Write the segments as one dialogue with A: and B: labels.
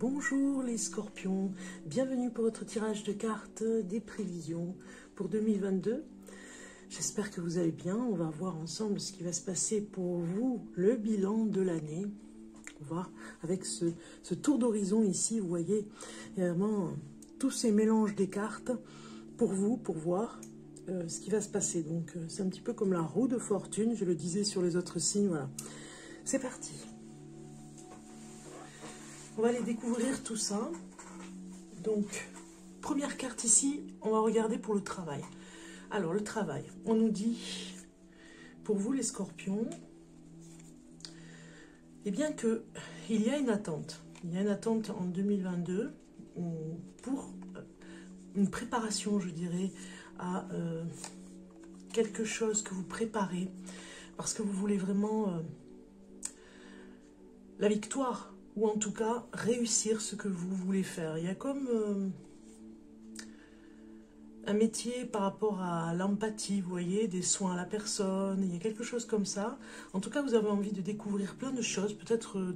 A: Bonjour les scorpions, bienvenue pour votre tirage de cartes des prévisions pour 2022. J'espère que vous allez bien, on va voir ensemble ce qui va se passer pour vous, le bilan de l'année. On va voir avec ce tour d'horizon ici, vous voyez, il y a vraiment tous ces mélanges des cartes pour vous, pour voir ce qui va se passer. Donc c'est un petit peu comme la roue de fortune, je le disais sur les autres signes, voilà. C'est parti. On va aller découvrir tout ça. Donc, première carte ici, on va regarder pour le travail. Alors, le travail, on nous dit, pour vous les scorpions, eh bien qu'il y a une attente. Il y a une attente en 2022 pour une préparation, je dirais, à quelque chose que vous préparez, parce que vous voulez vraiment la victoire, ou en tout cas réussir ce que vous voulez faire. Il y a comme un métier par rapport à l'empathie, vous voyez, des soins à la personne, il y a quelque chose comme ça. En tout cas, vous avez envie de découvrir plein de choses, peut-être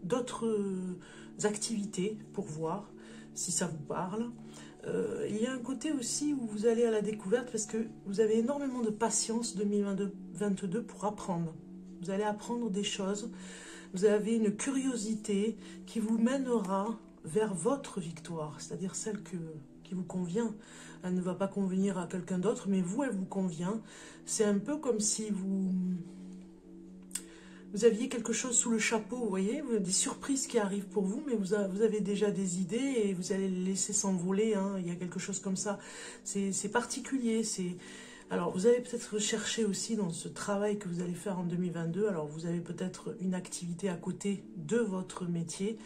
A: d'autres activités pour voir si ça vous parle. Il y a un côté aussi où vous allez à la découverte parce que vous avez énormément de patience 2022 pour apprendre. Vous allez apprendre des choses. Vous avez une curiosité qui vous mènera vers votre victoire, c'est-à-dire celle qui vous convient. Elle ne va pas convenir à quelqu'un d'autre, mais vous, elle vous convient. C'est un peu comme si vous aviez quelque chose sous le chapeau, vous voyez, des surprises qui arrivent pour vous, mais vous avez déjà des idées et vous allez les laisser s'envoler. Hein. Il y a quelque chose comme ça. C'est particulier, c'est... Alors, vous allez peut-être rechercher aussi dans ce travail que vous allez faire en 2022, alors vous avez peut-être une activité à côté de votre métier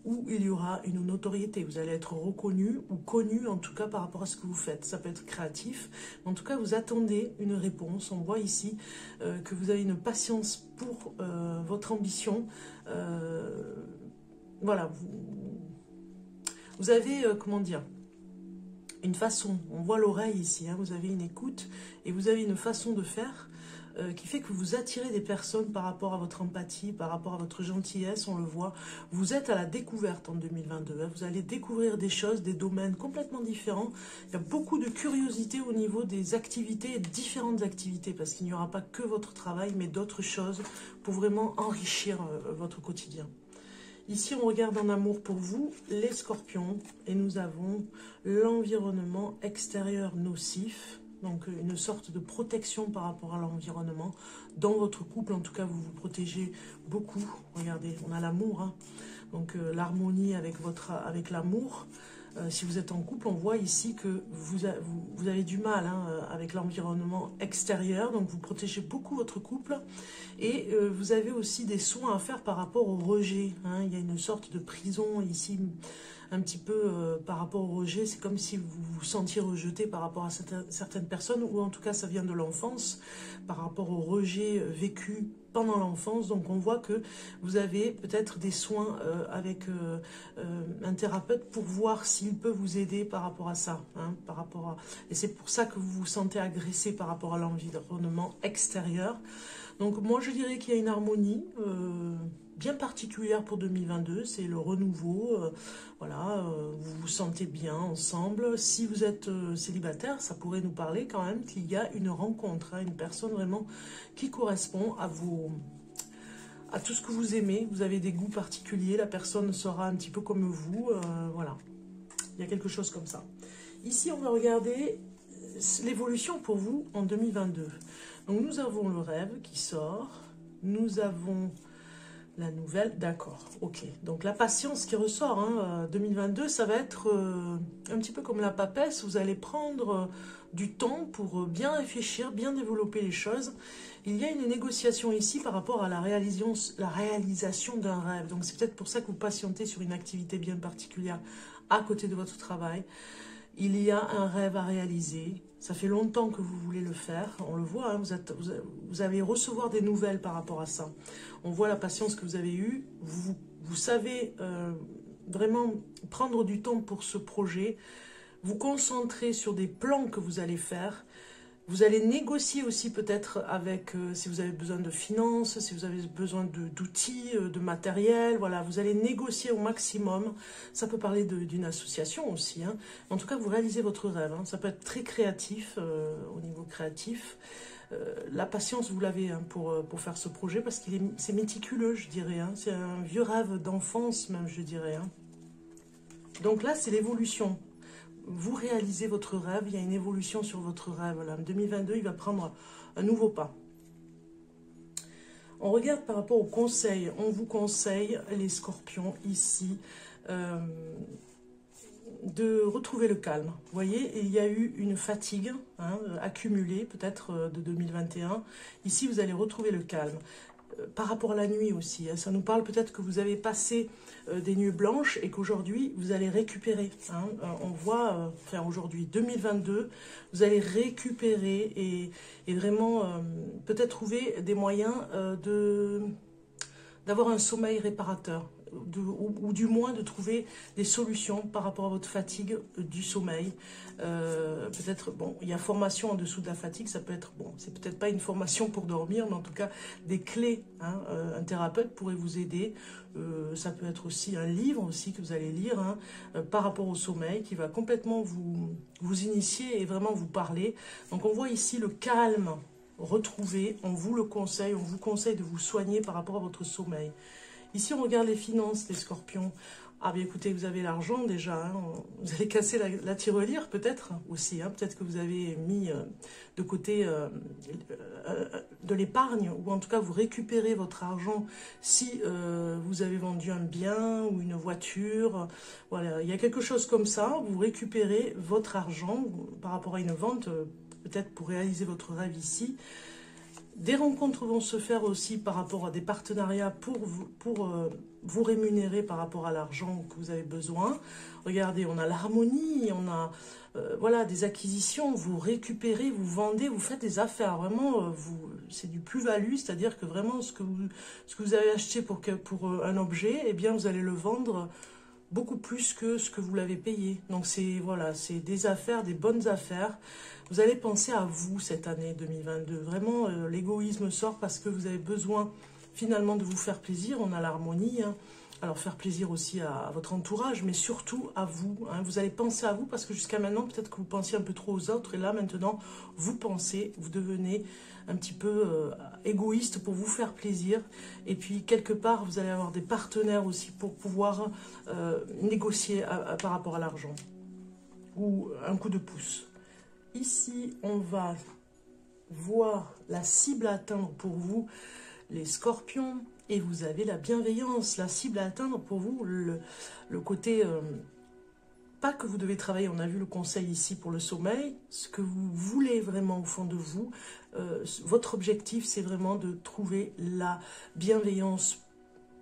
A: où il y aura une notoriété. Vous allez être reconnu ou connu en tout cas par rapport à ce que vous faites. Ça peut être créatif, mais en tout cas vous attendez une réponse. On voit ici que vous avez une patience pour votre ambition. Voilà, vous avez, comment dire, une façon, on voit l'oreille ici, hein, vous avez une écoute et vous avez une façon de faire qui fait que vous attirez des personnes par rapport à votre empathie, par rapport à votre gentillesse, on le voit. Vous êtes à la découverte en 2022, hein, vous allez découvrir des choses, des domaines complètement différents. Il y a beaucoup de curiosité au niveau des activités, différentes activités, parce qu'il n'y aura pas que votre travail, mais d'autres choses pour vraiment enrichir votre quotidien. Ici, on regarde en amour pour vous, les scorpions, et nous avons l'environnement extérieur nocif, donc une sorte de protection par rapport à l'environnement. Dans votre couple, en tout cas, vous vous protégez beaucoup. Regardez, on a l'amour, hein. Donc l'harmonie avec l'amour. Si vous êtes en couple, on voit ici que vous avez du mal hein, avec l'environnement extérieur, donc vous protégez beaucoup votre couple et vous avez aussi des soins à faire par rapport au rejet. Hein. Il y a une sorte de prison ici, un petit peu par rapport au rejet. C'est comme si vous vous sentiez rejeté par rapport à certaines personnes, ou en tout cas ça vient de l'enfance, par rapport au rejet vécu pendant l'enfance. Donc on voit que vous avez peut-être des soins avec un thérapeute pour voir s'il peut vous aider par rapport à ça, hein, et c'est pour ça que vous vous sentez agressé par rapport à l'environnement extérieur. Donc moi je dirais qu'il y a une harmonie bien particulière pour 2022, c'est le renouveau, voilà, vous vous sentez bien ensemble. Si vous êtes célibataire, ça pourrait nous parler quand même qu'il y a une rencontre, hein, une personne vraiment qui correspond à tout ce que vous aimez. Vous avez des goûts particuliers, la personne sera un petit peu comme vous, voilà, il y a quelque chose comme ça. Ici, on va regarder l'évolution pour vous en 2022. Donc nous avons le rêve qui sort, nous avons la nouvelle, d'accord, ok. Donc la patience qui ressort, hein, 2022, ça va être un petit peu comme la papesse, vous allez prendre du temps pour bien réfléchir, bien développer les choses. Il y a une négociation ici par rapport à la réalisation d'un rêve. Donc c'est peut-être pour ça que vous patientez sur une activité bien particulière à côté de votre travail. Il y a un rêve à réaliser. Ça fait longtemps que vous voulez le faire. On le voit, hein, vous allez recevoir des nouvelles par rapport à ça. On voit la patience que vous avez eue. Vous savez vraiment prendre du temps pour ce projet. Vous concentrer sur des plans que vous allez faire. Vous allez négocier aussi peut-être avec, si vous avez besoin de finances, si vous avez besoin d'outils, de matériel, voilà, vous allez négocier au maximum. Ça peut parler d'une association aussi, hein. En tout cas, vous réalisez votre rêve, hein. Ça peut être très créatif, au niveau créatif. La patience, vous l'avez, hein, pour faire ce projet, parce c'est méticuleux, je dirais, hein. C'est un vieux rêve d'enfance même, je dirais, hein. Donc là, c'est l'évolution. Vous réalisez votre rêve, il y a une évolution sur votre rêve. Là. En 2022, il va prendre un nouveau pas. On regarde par rapport aux conseils. On vous conseille, les scorpions, ici, de retrouver le calme. Vous voyez, il y a eu une fatigue, hein, accumulée, peut-être de 2021. Ici, vous allez retrouver le calme. Par rapport à la nuit aussi, hein, ça nous parle peut-être que vous avez passé des nuits blanches et qu'aujourd'hui vous allez récupérer, hein. On voit, enfin aujourd'hui 2022, vous allez récupérer et vraiment peut-être trouver des moyens d'avoir un sommeil réparateur. Ou du moins de trouver des solutions par rapport à votre fatigue du sommeil. Peut-être, bon, il y a formation en dessous de la fatigue, ça peut être, bon, c'est peut-être pas une formation pour dormir, mais en tout cas, des clés, hein, un thérapeute pourrait vous aider. Ça peut être aussi un livre aussi que vous allez lire, hein, par rapport au sommeil, qui va complètement vous initier et vraiment vous parler. Donc on voit ici le calme retrouvé, on vous conseille de vous soigner par rapport à votre sommeil. Ici, on regarde les finances, les scorpions. Ah bien écoutez, vous avez l'argent déjà, hein. Vous allez casser la tirelire peut-être aussi, hein. Peut-être que vous avez mis de côté de l'épargne, ou en tout cas vous récupérez votre argent si vous avez vendu un bien ou une voiture. Voilà, il y a quelque chose comme ça, vous récupérez votre argent par rapport à une vente, peut-être pour réaliser votre rêve ici. Des rencontres vont se faire aussi par rapport à des partenariats pour vous rémunérer par rapport à l'argent que vous avez besoin. Regardez, on a l'harmonie, on a voilà, des acquisitions, vous récupérez, vous vendez, vous faites des affaires. Vraiment, c'est du plus-value, c'est-à-dire que vraiment ce que vous avez acheté pour un objet, eh bien vous allez le vendre beaucoup plus que ce que vous l'avez payé. Donc c'est voilà, c'est des affaires, des bonnes affaires. Vous allez penser à vous cette année 2022. Vraiment, l'égoïsme sort parce que vous avez besoin finalement de vous faire plaisir. On a l'harmonie, hein. Alors faire plaisir aussi à votre entourage, mais surtout à vous, hein. Vous allez penser à vous parce que jusqu'à maintenant, peut-être que vous pensiez un peu trop aux autres. Et là, maintenant, vous pensez, vous devenez un petit peu égoïste pour vous faire plaisir. Et puis, quelque part, vous allez avoir des partenaires aussi pour pouvoir négocier par rapport à l'argent. Ou un coup de pouce. Ici, on va voir la cible à atteindre pour vous, les scorpions. Et vous avez la bienveillance, la cible à atteindre pour vous, le côté... pas que vous devez travailler, on a vu le conseil ici pour le sommeil, ce que vous voulez vraiment au fond de vous, votre objectif c'est vraiment de trouver la bienveillance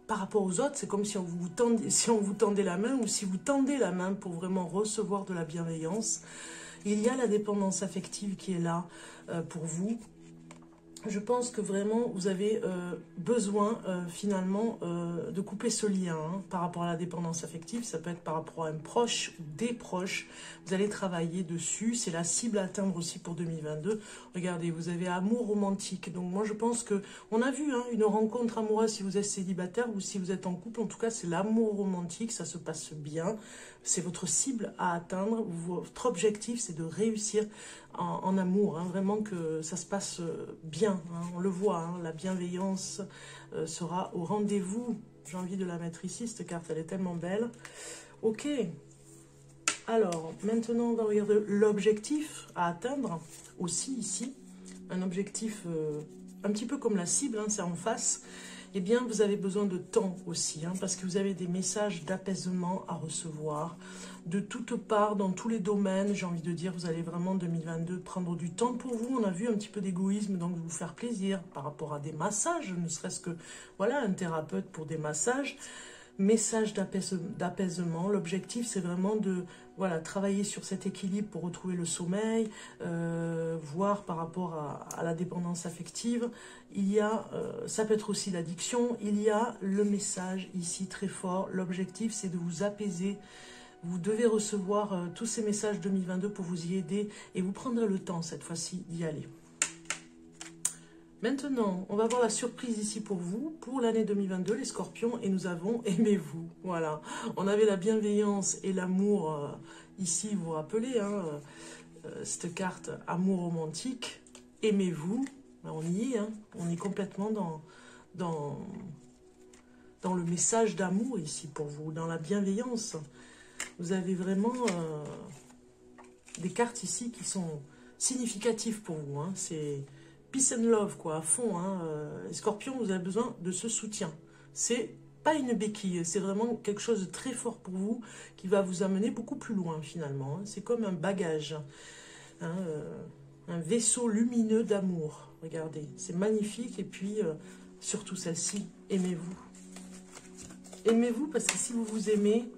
A: par rapport aux autres. C'est comme si on vous tendait la main, ou si vous tendez la main pour vraiment recevoir de la bienveillance. Il y a la dépendance affective qui est là pour vous. Je pense que vraiment, vous avez besoin finalement de couper ce lien, hein, par rapport à la dépendance affective. Ça peut être par rapport à un proche ou des proches. Vous allez travailler dessus. C'est la cible à atteindre aussi pour 2022. Regardez, vous avez amour romantique. Donc moi, je pense que on a vu, hein, une rencontre amoureuse si vous êtes célibataire ou si vous êtes en couple. En tout cas, c'est l'amour romantique. Ça se passe bien. C'est votre cible à atteindre. Votre objectif, c'est de réussir en amour, hein, vraiment que ça se passe bien, hein, on le voit, hein, la bienveillance sera au rendez-vous. J'ai envie de la mettre ici, cette carte, elle est tellement belle. Ok, alors maintenant on va regarder l'objectif à atteindre aussi ici, un objectif un petit peu comme la cible, hein, c'est en face. Eh bien, vous avez besoin de temps aussi, hein, parce que vous avez des messages d'apaisement à recevoir de toutes parts, dans tous les domaines. J'ai envie de dire, vous allez vraiment, 2022, prendre du temps pour vous. On a vu un petit peu d'égoïsme, donc vous faire plaisir par rapport à des massages, ne serait-ce que, voilà, un thérapeute pour des massages. Message d'apaisement. L'objectif, c'est vraiment de, voilà, travailler sur cet équilibre pour retrouver le sommeil, voir par rapport à la dépendance affective. Il y a, ça peut être aussi l'addiction. Il y a le message ici très fort. L'objectif, c'est de vous apaiser Vous devez recevoir tous ces messages 2022 pour vous y aider et vous prendrez le temps cette fois-ci d'y aller. Maintenant, on va voir la surprise ici pour vous, pour l'année 2022, les scorpions, et nous avons aimez-vous. Voilà, on avait la bienveillance et l'amour ici, vous vous rappelez, hein, cette carte amour romantique, aimez-vous, ben, on y est, hein, on est complètement dans le message d'amour ici pour vous, dans la bienveillance. Vous avez vraiment des cartes ici qui sont significatives pour vous, hein, c'est... Peace and love, quoi, à fond. Hein. Les scorpions, vous avez besoin de ce soutien. C'est pas une béquille, c'est vraiment quelque chose de très fort pour vous qui va vous amener beaucoup plus loin, finalement. Hein. C'est comme un bagage, hein, un vaisseau lumineux d'amour. Regardez, c'est magnifique. Et puis, surtout celle-ci, aimez-vous. Aimez-vous parce que si vous vous aimez,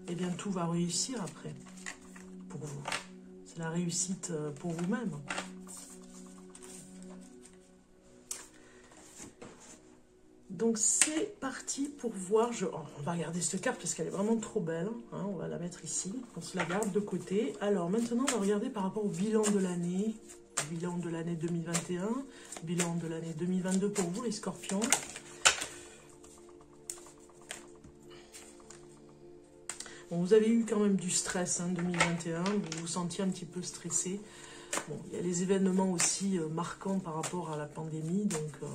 A: eh bien, tout va réussir après, pour vous. C'est la réussite pour vous-même. Donc c'est parti pour voir, on va regarder cette carte parce qu'elle est vraiment trop belle, hein, on va la mettre ici, on se la garde de côté. Alors maintenant on va regarder par rapport au bilan de l'année 2021, bilan de l'année 2022 pour vous les scorpions. Bon, vous avez eu quand même du stress, hein, 2021, vous vous sentiez un petit peu stressé. Bon, il y a les événements aussi marquants par rapport à la pandémie, donc...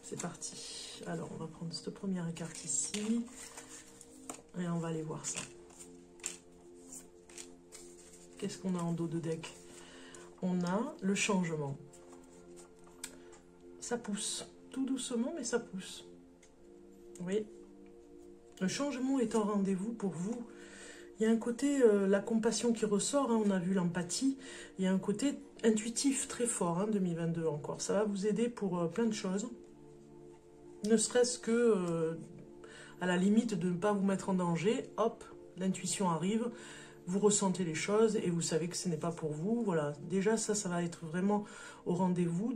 A: c'est parti. Alors, on va prendre cette première carte ici. Et on va aller voir ça. Qu'est-ce qu'on a en dos de deck? On a le changement. Ça pousse. Tout doucement, mais ça pousse. Oui. Le changement est en rendez-vous pour vous. Il y a un côté, la compassion qui ressort. Hein, on a vu l'empathie. Il y a un côté intuitif très fort, hein, 2022 encore. Ça va vous aider pour plein de choses. Ne serait-ce que, à la limite de ne pas vous mettre en danger, hop, l'intuition arrive, vous ressentez les choses et vous savez que ce n'est pas pour vous. Voilà, déjà ça va être vraiment au rendez-vous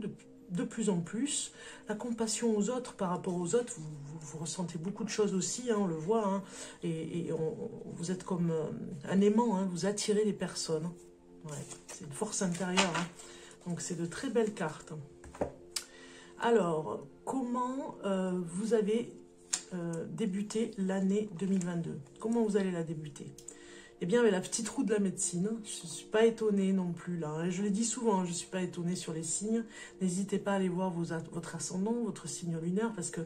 A: de plus en plus. La compassion aux autres, par rapport aux autres, vous ressentez beaucoup de choses aussi, hein, on le voit, hein, et vous êtes comme un aimant, hein, vous attirez les personnes. Ouais, c'est une force intérieure, hein. Donc c'est de très belles cartes. Alors, comment vous avez débuté l'année 2022? Comment vous allez la débuter? Eh bien, avec la petite roue de la médecine, je ne suis pas étonnée non plus là. Hein. Je le dis souvent, je ne suis pas étonnée sur les signes. N'hésitez pas à aller voir votre ascendant, votre signe lunaire, parce que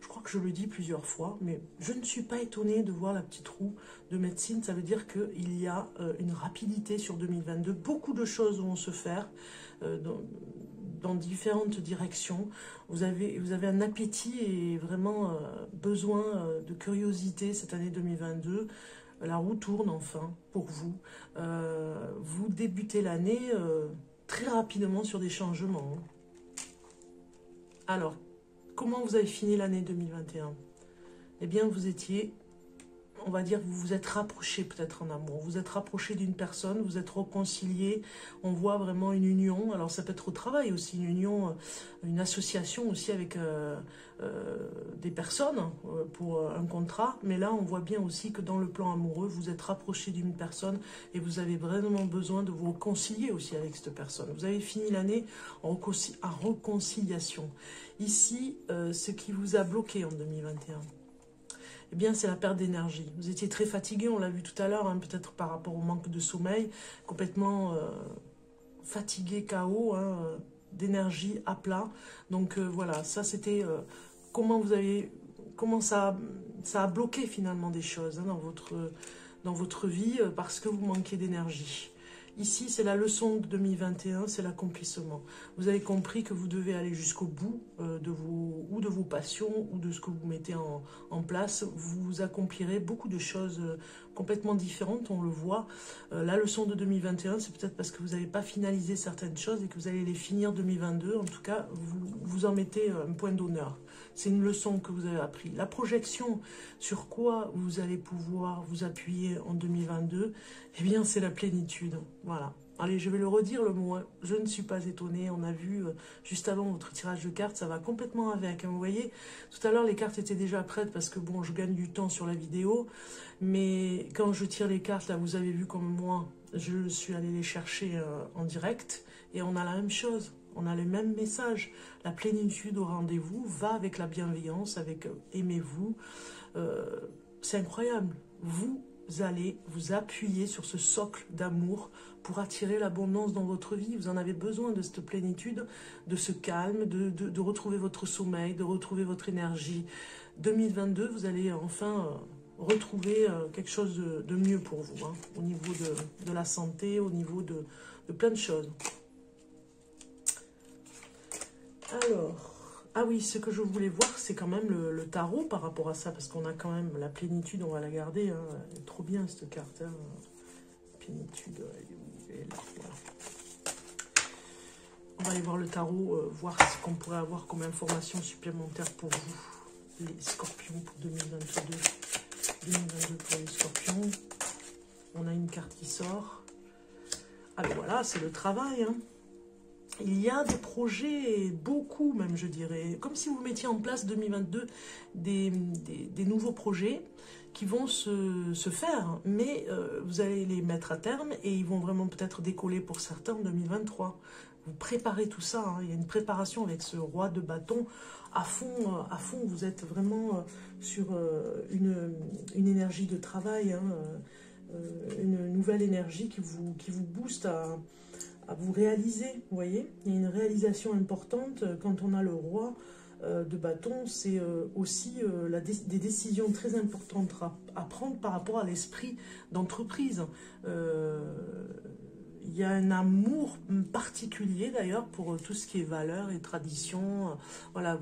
A: je crois que je le dis plusieurs fois, mais je ne suis pas étonnée de voir la petite roue de médecine. Ça veut dire qu'il y a une rapidité sur 2022. Beaucoup de choses vont se faire dans différentes directions. Vous avez un appétit et vraiment besoin de curiosité cette année 2022. La roue tourne enfin pour vous. Vous débutez l'année très rapidement sur des changements. Alors, comment vous avez fini l'année 2021? Eh bien, vous étiez, on va dire, vous vous êtes rapproché peut-être en amour. Vous êtes rapproché d'une personne, vous êtes réconcilié. On voit vraiment une union. Alors, ça peut être au travail aussi, une union, une association aussi avec des personnes pour un contrat. Mais là, on voit bien aussi que dans le plan amoureux, vous êtes rapproché d'une personne et vous avez vraiment besoin de vous réconcilier aussi avec cette personne. Vous avez fini l'année en réconciliation. Ici, ce qui vous a bloqué en 2021, eh bien, c'est la perte d'énergie. Vous étiez très fatigué, on l'a vu tout à l'heure, hein, peut-être par rapport au manque de sommeil, complètement fatigué, KO, hein, d'énergie à plat. Donc voilà, ça c'était comment ça a bloqué finalement des choses, hein, dans votre vie parce que vous manquez d'énergie. Ici, c'est la leçon de 2021, c'est l'accomplissement. Vous avez compris que vous devez aller jusqu'au bout de vos passions ou de ce que vous mettez en place. Vous accomplirez beaucoup de choses complètement différentes, on le voit. La leçon de 2021, c'est peut-être parce que vous n'avez pas finalisé certaines choses et que vous allez les finir 2022. En tout cas, vous en mettez un point d'honneur. C'est une leçon que vous avez appris. La projection sur quoi vous allez pouvoir vous appuyer en 2022, eh bien, c'est la plénitude. Voilà. Allez, je vais le redire le mot, hein. Je ne suis pas étonnée. On a vu juste avant votre tirage de cartes, ça va complètement avec. Hein. Vous voyez, tout à l'heure, les cartes étaient déjà prêtes parce que bon, je gagne du temps sur la vidéo. Mais quand je tire les cartes, là, vous avez vu comme moi, je suis allée les chercher en direct. Et on a la même chose. On a le même message. La plénitude au rendez-vous va avec la bienveillance, avec aimez-vous. C'est incroyable. Vous allez vous appuyer sur ce socle d'amour pour attirer l'abondance dans votre vie. Vous en avez besoin de cette plénitude, de ce calme, de retrouver votre sommeil, de retrouver votre énergie. 2022, vous allez enfin retrouver quelque chose de mieux pour vous, hein, au niveau de la santé, au niveau de plein de choses. Alors, ah oui, ce que je voulais voir, c'est quand même le tarot par rapport à ça, parce qu'on a quand même la plénitude, on va la garder, hein, elle est trop bien cette carte, hein. Plénitude, elle est là, voilà. On va aller voir le tarot, voir ce qu'on pourrait avoir comme information supplémentaire pour vous, les scorpions, pour 2022. 2022 pour les scorpions. On a une carte qui sort. Alors voilà, c'est le travail, hein. Il y a des projets, beaucoup même je dirais, comme si vous mettiez en place 2022 des nouveaux projets qui vont se faire, mais vous allez les mettre à terme et ils vont vraiment peut-être décoller pour certains en 2023. Vous préparez tout ça, hein. Il y a une préparation avec ce roi de bâton à fond, vous êtes vraiment sur une énergie de travail, hein, une nouvelle énergie qui vous booste à vous réaliser, vous voyez. Il y a une réalisation importante quand on a le roi de bâton, c'est aussi des décisions très importantes à prendre par rapport à l'esprit d'entreprise. Il y a un amour particulier d'ailleurs pour tout ce qui est valeurs et traditions. Voilà,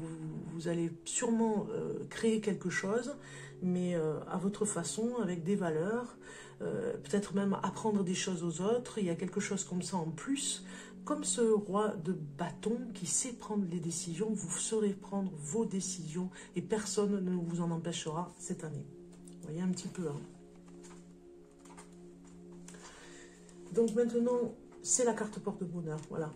A: vous allez sûrement créer quelque chose, mais à votre façon, avec des valeurs. Peut-être même apprendre des choses aux autres. Il y a quelque chose comme ça en plus. Comme ce roi de bâton qui sait prendre les décisions, vous saurez prendre vos décisions et personne ne vous en empêchera cette année. Vous voyez un petit peu, hein. Donc maintenant, c'est la carte porte-bonheur, voilà.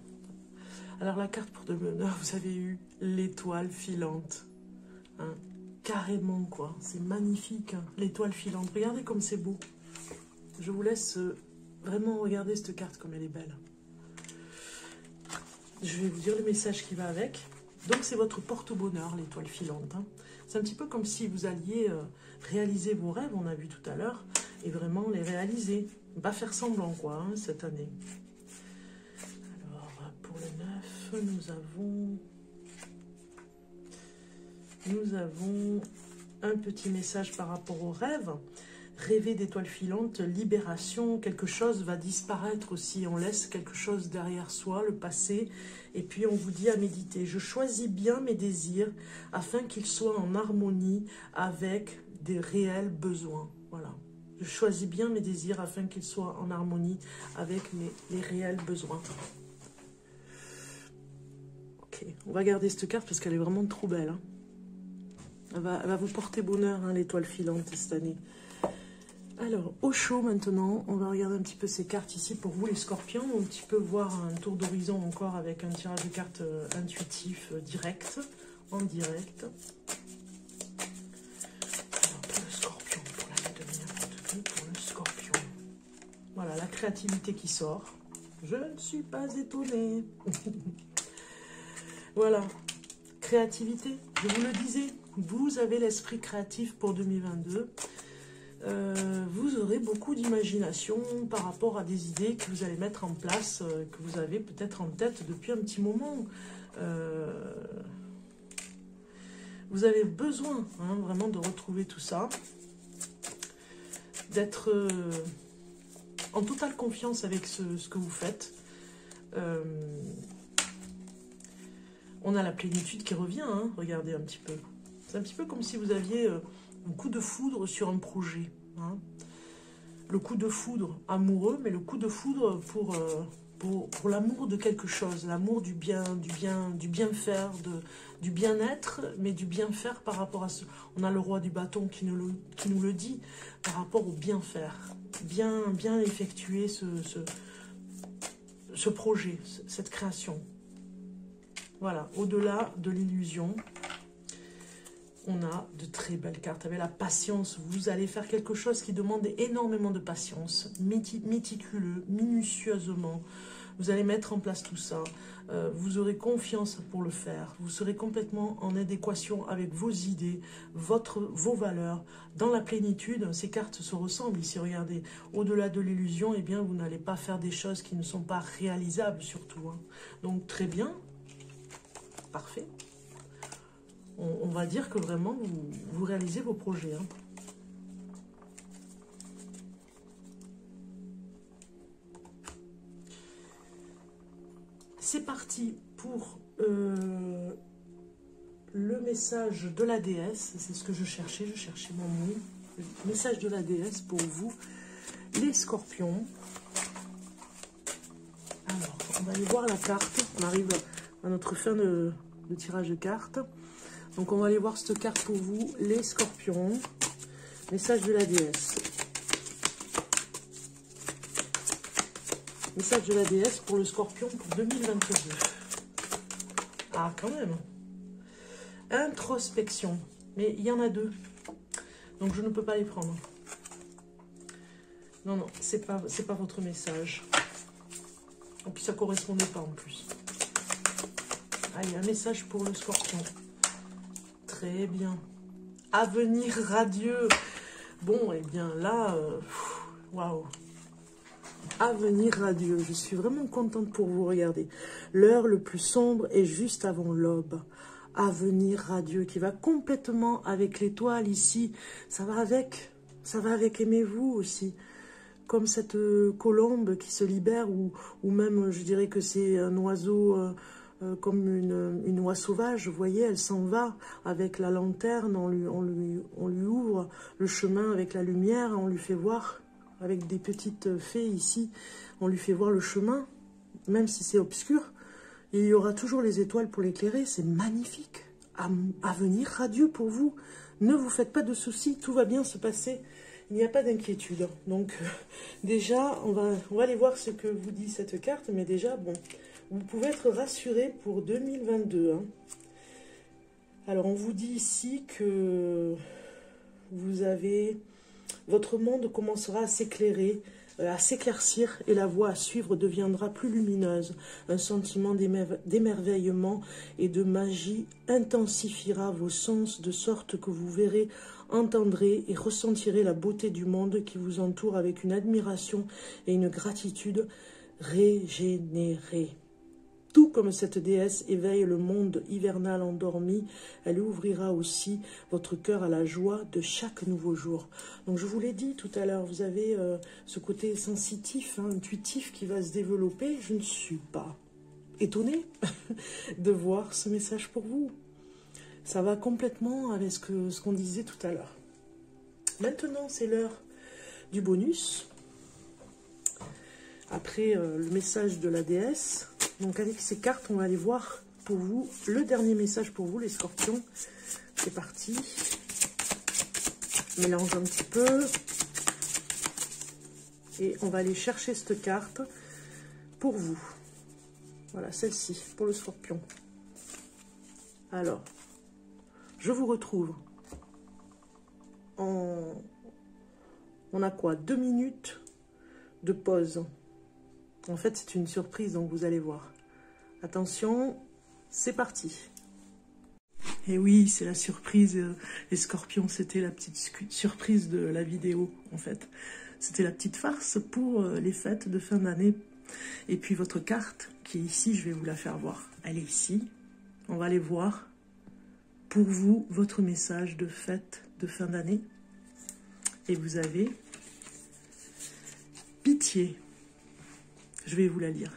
A: Alors la carte porte-bonheur, vous avez eu l'étoile filante, hein. Carrément quoi, c'est magnifique, hein. L'étoile filante, regardez comme c'est beau. Je vous laisse vraiment regarder cette carte comme elle est belle. Je vais vous dire le message qui va avec. Donc c'est votre porte-bonheur, l'étoile filante, hein. C'est un petit peu comme si vous alliez réaliser vos rêves, on a vu tout à l'heure, et vraiment les réaliser. Pas faire semblant quoi, hein, cette année. Alors pour le 9, nous avons un petit message par rapport aux rêves. Rêver d'étoiles filantes, libération, quelque chose va disparaître aussi. On laisse quelque chose derrière soi, le passé, et puis on vous dit à méditer. Je choisis bien mes désirs afin qu'ils soient en harmonie avec des réels besoins. Voilà. Je choisis bien mes désirs afin qu'ils soient en harmonie avec les réels besoins. Ok, on va garder cette carte parce qu'elle est vraiment trop belle, hein. Elle va vous porter bonheur, hein, l'étoile filante cette année. Alors, au chaud maintenant, on va regarder un petit peu ces cartes ici pour vous les scorpions. Un petit peu voir un tour d'horizon encore avec un tirage de cartes intuitif direct, en direct. Alors, pour le scorpion, pour l'année 2022, pour le scorpion. Voilà, la créativité qui sort. Je ne suis pas étonnée. Voilà, créativité, je vous le disais, vous avez l'esprit créatif pour 2022. Vous aurez beaucoup d'imagination par rapport à des idées que vous allez mettre en place, que vous avez peut-être en tête depuis un petit moment. Vous avez besoin, hein, vraiment de retrouver tout ça, d'être en totale confiance avec ce que vous faites. On a la plénitude qui revient, hein, regardez un petit peu. C'est un petit peu comme si vous aviez un coup de foudre sur un projet, hein. Le coup de foudre amoureux, mais le coup de foudre pour l'amour de quelque chose, l'amour du bien faire, du bien-être, mais du bien faire par rapport à ce. On a le roi du bâton qui nous le dit par rapport au bien faire, bien effectuer ce projet, cette création. Voilà, au-delà de l'illusion, on a de très belles cartes. Avec la patience, vous allez faire quelque chose qui demande énormément de patience, méticuleux, minutieusement. Vous allez mettre en place tout ça. Vous aurez confiance pour le faire. Vous serez complètement en adéquation avec vos idées, vos valeurs. Dans la plénitude, ces cartes se ressemblent ici. Regardez, au-delà de l'illusion, eh bien, vous n'allez pas faire des choses qui ne sont pas réalisables surtout. Hein. Donc, très bien. Parfait. On va dire que vraiment, vous réalisez vos projets. Hein. C'est parti pour le message de la déesse. C'est ce que je cherchais mon mot. Le message de la déesse pour vous, les scorpions. Alors, on va aller voir la carte. On arrive à notre fin de tirage de cartes. Donc, on va aller voir cette carte pour vous, les scorpions. Message de la déesse. Message de la déesse pour le scorpion pour 2022. Ah, quand même. Introspection. Mais il y en a deux. Donc, je ne peux pas les prendre. Non, non, c'est pas votre message. Et puis, ça ne correspondait pas en plus. Ah, il y a un message pour le scorpion. Très bien. Avenir radieux. Bon, eh bien là, waouh. Avenir radieux. Je suis vraiment contente pour vous. Regardez. L'heure le plus sombre est juste avant l'aube. Avenir radieux qui va complètement avec l'étoile ici. Ça va avec aimez-vous aussi. Comme cette colombe qui se libère ou même je dirais que c'est un oiseau comme une oie sauvage. Vous voyez, elle s'en va avec la lanterne. On lui ouvre le chemin avec la lumière. On lui fait voir. Avec des petites fées ici, on lui fait voir le chemin, même si c'est obscur. Il y aura toujours les étoiles pour l'éclairer, c'est magnifique. Avenir radieux pour vous. Ne vous faites pas de soucis, tout va bien se passer. Il n'y a pas d'inquiétude. Donc, déjà, on va aller voir ce que vous dit cette carte. Mais déjà, bon, vous pouvez être rassuré pour 2022. Hein. Alors, on vous dit ici que vous avez... Votre monde commencera à s'éclairer, à s'éclaircir et la voie à suivre deviendra plus lumineuse. Un sentiment d'émerveillement et de magie intensifiera vos sens de sorte que vous verrez, entendrez et ressentirez la beauté du monde qui vous entoure avec une admiration et une gratitude régénérée. Tout comme cette déesse éveille le monde hivernal endormi, elle ouvrira aussi votre cœur à la joie de chaque nouveau jour. Donc je vous l'ai dit tout à l'heure, vous avez ce côté sensitif, hein, intuitif qui va se développer. Je ne suis pas étonnée de voir ce message pour vous. Ça va complètement avec ce qu'on disait tout à l'heure. Maintenant, c'est l'heure du bonus. Après le message de la déesse... Donc avec ces cartes, on va aller voir pour vous le dernier message pour vous, les scorpions. C'est parti. Mélange un petit peu. Et on va aller chercher cette carte pour vous. Voilà, celle-ci, pour le scorpion. Alors, je vous retrouve en... On a quoi? 2 minutes de pause. En fait, c'est une surprise, donc vous allez voir. Attention, c'est parti. Et oui, c'est la surprise. Les scorpions, c'était la petite surprise de la vidéo, en fait. C'était la petite farce pour les fêtes de fin d'année. Et puis votre carte, qui est ici, je vais vous la faire voir. Elle est ici. On va aller voir, pour vous, votre message de fête de fin d'année. Et vous avez pitié. Je vais vous la lire.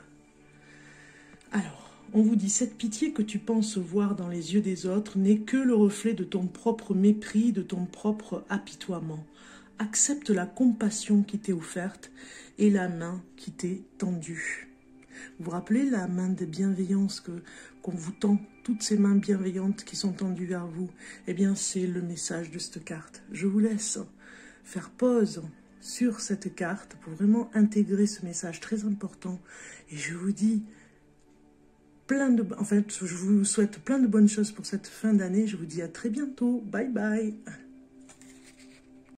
A: Alors, on vous dit, cette pitié que tu penses voir dans les yeux des autres n'est que le reflet de ton propre mépris, de ton propre apitoiement. Accepte la compassion qui t'est offerte et la main qui t'est tendue. Vous vous rappelez la main de bienveillance qu'on vous tend, toutes ces mains bienveillantes qui sont tendues vers vous? Eh bien, c'est le message de cette carte. Je vous laisse faire pause
B: sur cette carte pour vraiment intégrer ce message très important. Et je vous dis je vous souhaite plein de bonnes choses pour cette fin d'année. Je vous dis à très bientôt. Bye bye.